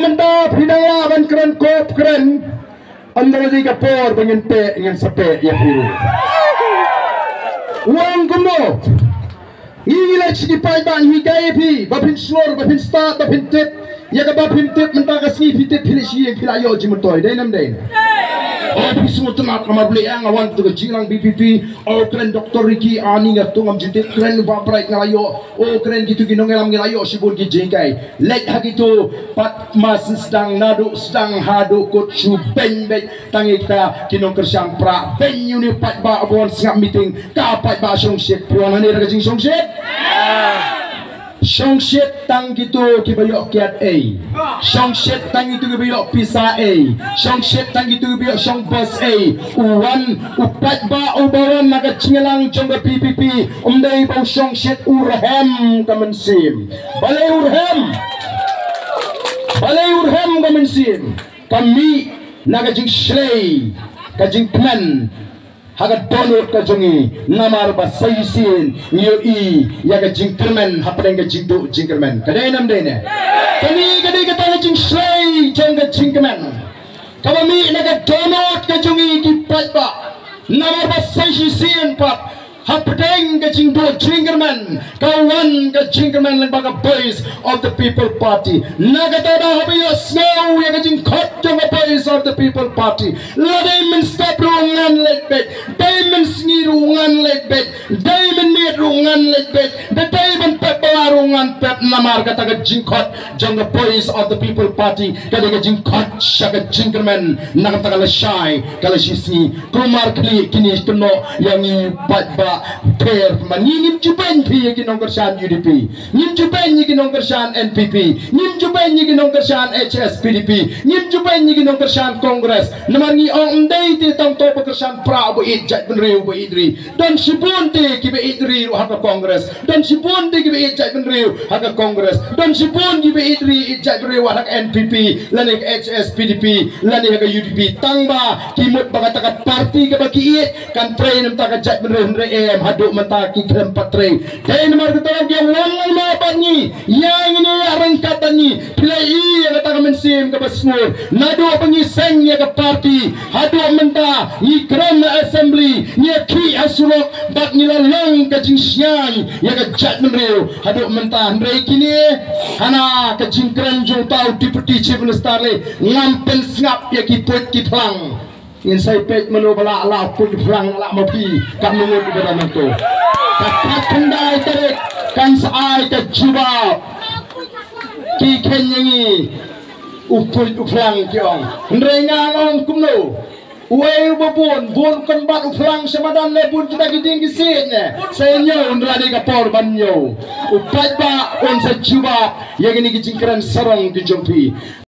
menda pinang ban keren kop keren andra di kapor bengente dengan sape ya biru uang kuno ngilak si pai ban higai pi babin slor babin start babin tip ya ka babin tip menta ka si tip pilisi yang pilayo jimutoi dai nam dai oh semua temat kamar beli yang awan tu jilang BPP oh keren Dr. Ricky ani ngatu ngam jitit keren baprai ngalayo oh keren gitu ginong ngelam ngalayo sibun ki jengkai lek hagitu pat mas sedang nadu sedang hadu kut su ben ben tangita kinong kersang pra ben uni pat ba abon singap meeting ka pat ba song shit puan ani ra jing song shit song shit tang gitu kibayok kiat A song shit tang itu kibayok pisa A song shit tang itu kibayok song bus A uwan upat ba ubawan naga chingelang jongga PPP umday bau song shit urhem kamansim balay urhem kamansim kami naga jing shlay kajing kman haga donor ka jongi namar ba saisin yo I ya ga jingkerman hapren ga jingdo jingkerman kadai nam dai ne kami kadai ka ta jing slay jong ga jingkerman kami na ga donor ka jongi ki pat ba namar ba saisin pat hapren ga jingdo jingkerman kawan ga jingkerman lang baga boys of the people party naga ta da habiyo snow ya ga jing khot jong boys of the people party ladai min stop rungan let bet diamond sngi rungan let bet diamond ni rungan let bet the diamond pep rungan pep namar kata ga jing khot jong boys of the people party kada ga jing khot shaga jingkerman naga ta kala shy kala sisi kumar kli kini tuno yang pat ba per manim juben pi ginong kersan UDP nim juben ginong kersan NPP nim juben ginong kersan HSPDP nim juben ginong kersan Kongres namarngi ong ndai ti tong to kersan pra bo ijat benriu bo idri dan sibunti kibe idri haka Kongres dan sibunti kibe ijat benriu haka Kongres dan sibun kibe idri ijat benriu haka NPP lani HSPDP lani haka UDP tangba kimut bagatakat parti ke bagi it kan train mta jat benriu em hadu mentaki krem patre dai nomor ketolong dia wang mabangi yang ini rangkatan ni pilai yang kata mensim ke basmur nado pengiseng ya ke parti hadu menta ni krem assembly ni ki asurok bak nilalang ke jingsian ya ke jat menreu hadu menta ndai kini hana ke jingkren jung tau deputy chief minister le ngampen ngap ya ki put ki plang insai pet menu bala la put plang la mapi kat mengut di dalam tu kat kendai tarik kan sai ke juba ki kenyangi upul uplang kiong ndrenga long kumno uai babun bun kan bat uplang semadan le bun kita giding gisitnya saya nyo ndradi kapor ban nyo upat ba on sa juba yang ini kijingkran sarong dijompi